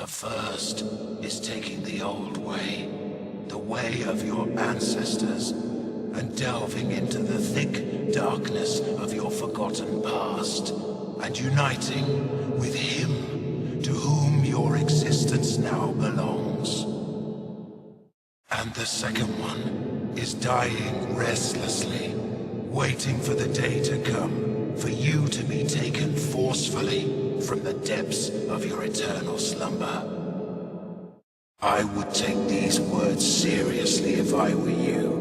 first is taking the old way, the way of your ancestors, and delving into the thick darkness of your forgotten past, and uniting with him to whom your existence now belongs. And the second one is dying restlessly, waiting for the day to come, for you to be taken forcefully from the depths of your eternal slumber. I would take these words seriously if I were you.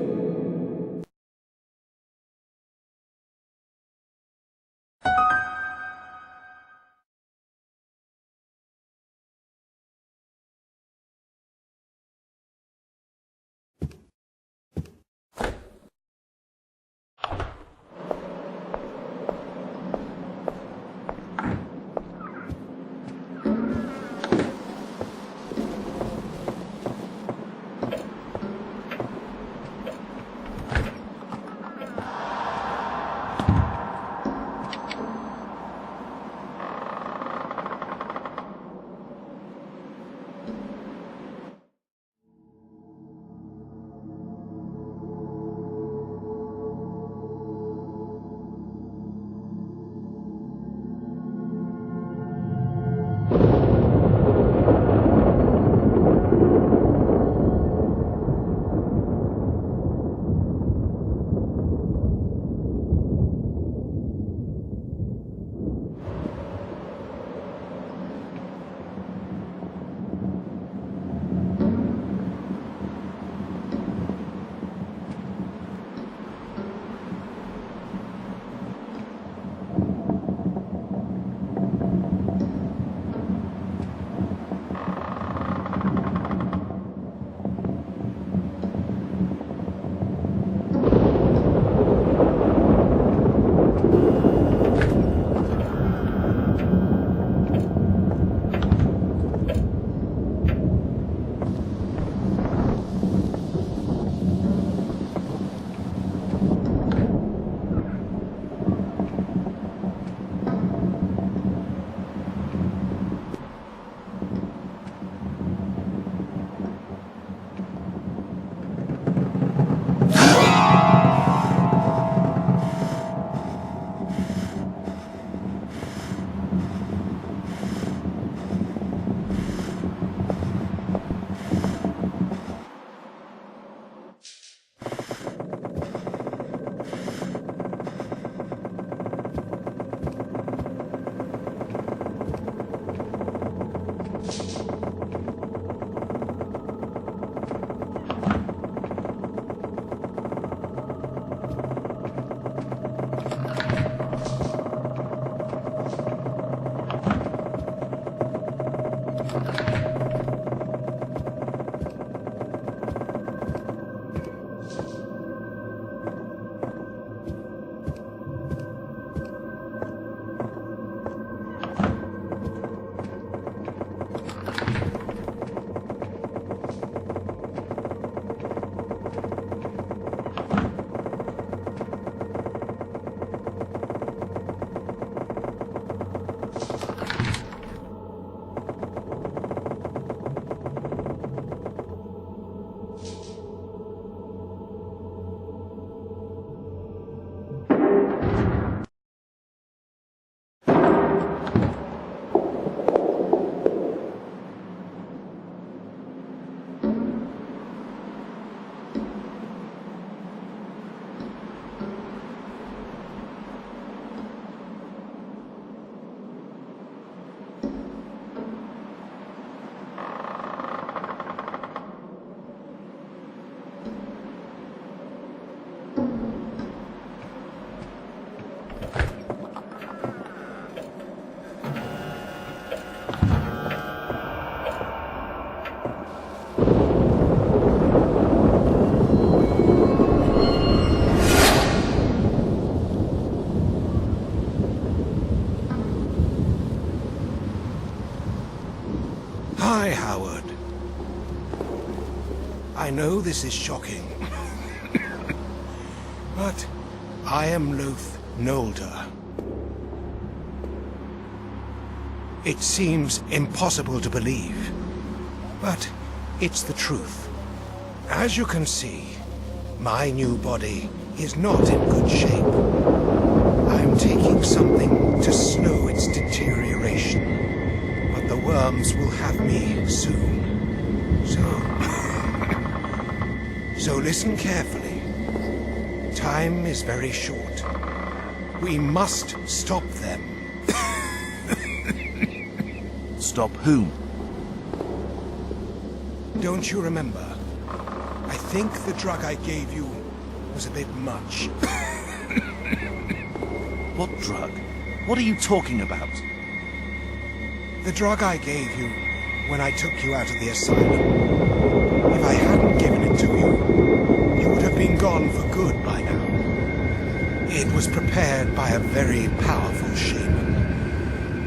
Hi, Howard. I know this is shocking, but I am loath Nolder. It seems impossible to believe, but it's the truth. As you can see, my new body is not in good shape. I'm taking something to slow its deterioration, but the worms will have me soon. So listen carefully. Time is very short. We must stop them. Stop whom? Don't you remember? I think the drug I gave you was a bit much. What drug? What are you talking about? The drug I gave you when I took you out of the asylum. If I hadn't given it to you, you would have been gone for good by now. It was prepared by a very powerful shaman.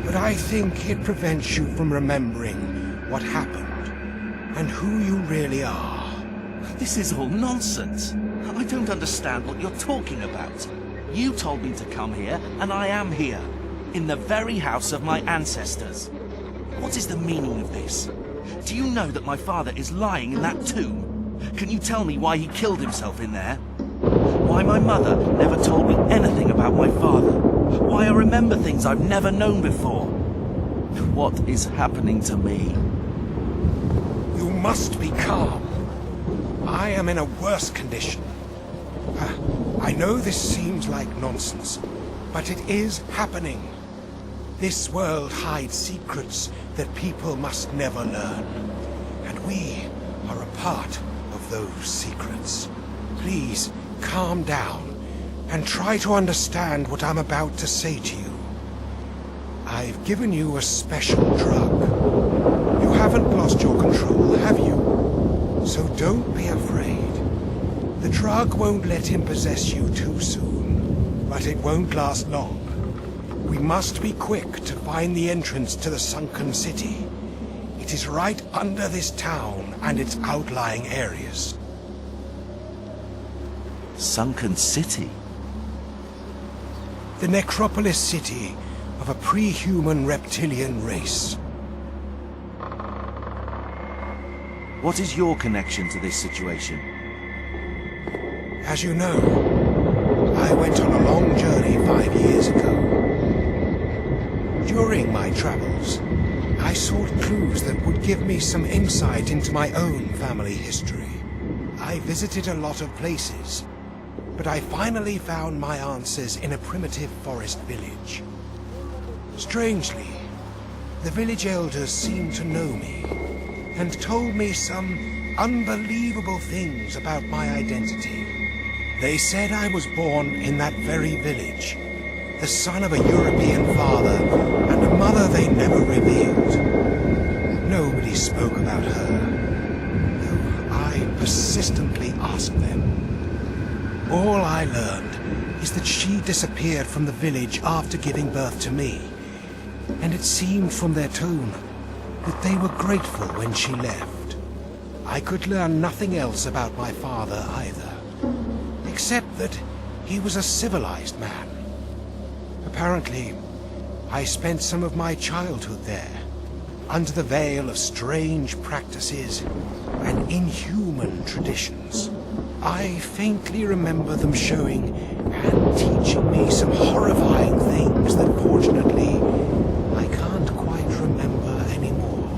But I think it prevents you from remembering what happened and who you really are. This is all nonsense. I don't understand what you're talking about. You told me to come here, and I am here. In the very house of my ancestors. What is the meaning of this? Do you know that my father is lying in that tomb? Can you tell me why he killed himself in there? Why my mother never told me anything about my father? Why I remember things I've never known before? What is happening to me? You must be calm. I am in a worse condition. I know this seems like nonsense, but it is happening. This world hides secrets that people must never learn, and we are a part of those secrets. Please, calm down and try to understand what I'm about to say to you. I've given you a special drug. You haven't lost your control, have you? So don't be afraid. The drug won't let him possess you too soon, but it won't last long. We must be quick to find the entrance to the sunken city. It is right under this town and its outlying areas. Sunken city? The necropolis city of a pre-human reptilian race. What is your connection to this situation? As you know, I went on a long journey 5 years ago. During my travels, I sought clues that would give me some insight into my own family history. I visited a lot of places, but I finally found my answers in a primitive forest village. Strangely, the village elders seemed to know me, and told me some unbelievable things about my identity. They said I was born in that very village, the son of a European father and a mother they never revealed. Nobody spoke about her, though I persistently asked them. All I learned is that she disappeared from the village after giving birth to me, and it seemed from their tone that they were grateful when she left. I could learn nothing else about my father either, except that he was a civilized man. Apparently, I spent some of my childhood there, under the veil of strange practices and inhuman traditions. I faintly remember them showing and teaching me some horrifying things that fortunately I can't quite remember anymore.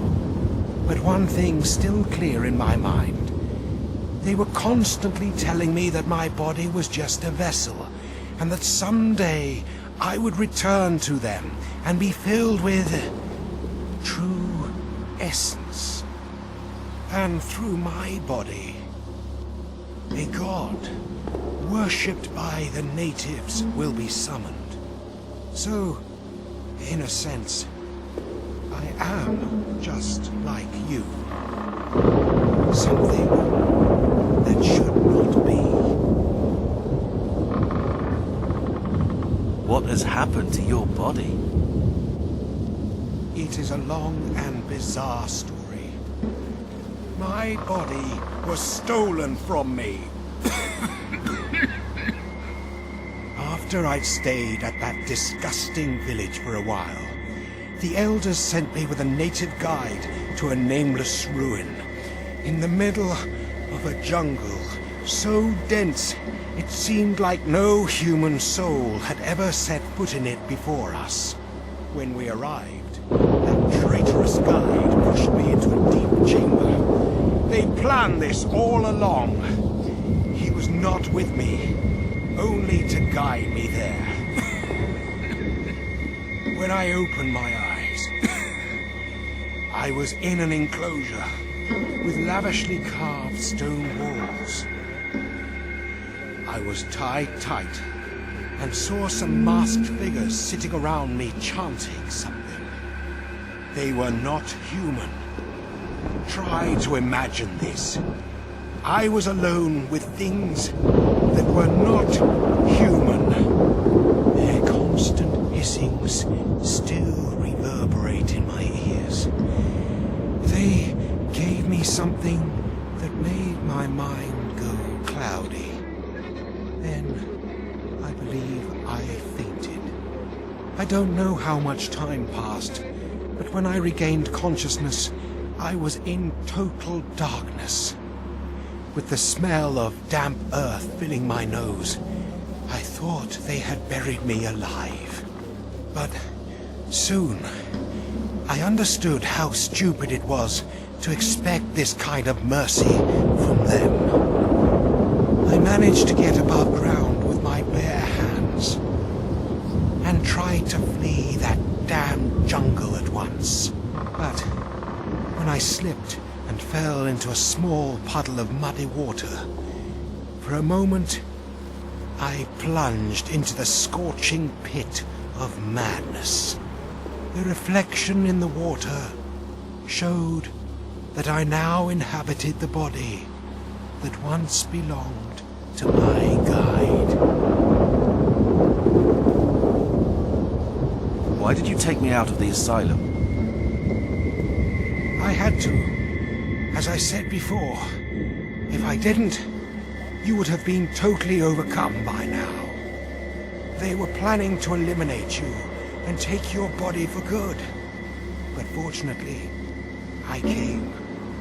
But one thing's still clear in my mind. They were constantly telling me that my body was just a vessel, and that someday I would return to them and be filled with true essence. And through my body, a god, worshipped by the natives, will be summoned. So, in a sense, I am just like you. Something that should not be. What has happened to your body? It is a long and bizarre story. My body was stolen from me. After I'd stayed at that disgusting village for a while, The elders sent me with a native guide to a nameless ruin in the middle of a jungle so dense it seemed like no human soul had ever set foot in it before us. When we arrived, that traitorous guide pushed me into a deep chamber. They planned this all along. He was not with me, only to guide me there. When I opened my eyes, I was in an enclosure with lavishly carved stone walls. I was tied tight and saw some masked figures sitting around me chanting something. They were not human. Try to imagine this. I was alone with things that were not human. Their constant hissings still reverberate in my ears. They gave me something that made my mind go cloudy. Then, I believe I fainted. I don't know how much time passed, but when I regained consciousness, I was in total darkness. With the smell of damp earth filling my nose, I thought they had buried me alive. But soon, I understood how stupid it was to expect this kind of mercy from them. I managed to get above ground with my bare hands and tried to flee that damned jungle at once. But when I slipped and fell into a small puddle of muddy water, for a moment I plunged into the scorching pit of madness. The reflection in the water showed that I now inhabited the body that once belonged to my guide. Why did you take me out of the asylum? I had to. As I said before, if I didn't, you would have been totally overcome by now. They were planning to eliminate you and take your body for good. But fortunately, I came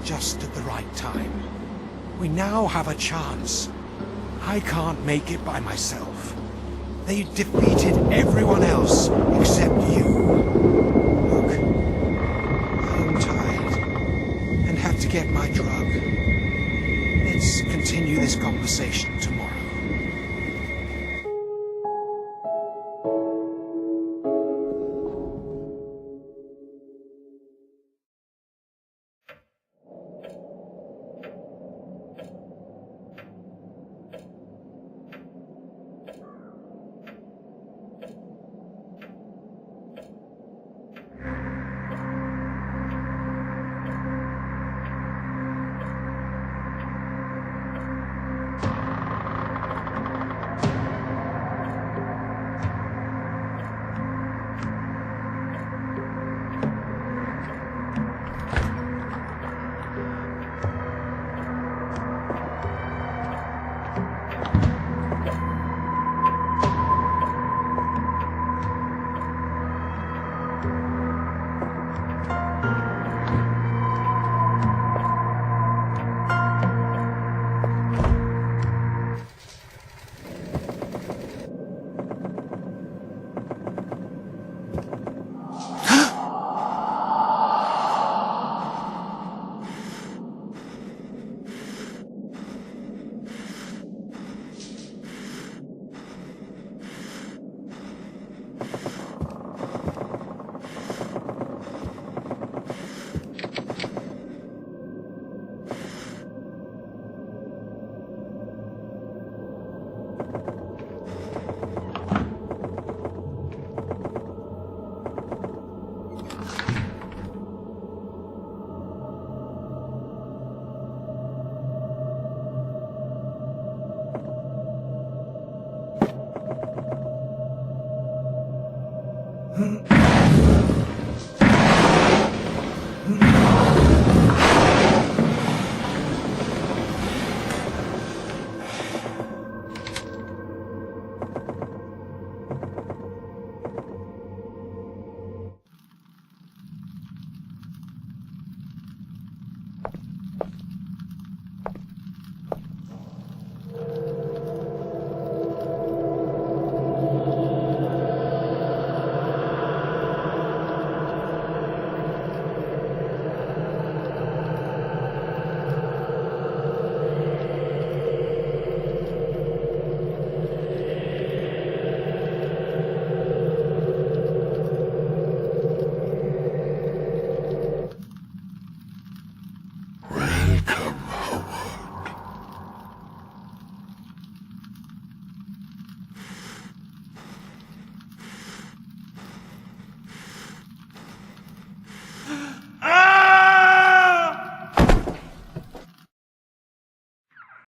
just at the right time. We now have a chance. I can't make it by myself. They defeated everyone else except you. Look, I'm tired and have to get my drug. Let's continue this conversation tomorrow. come.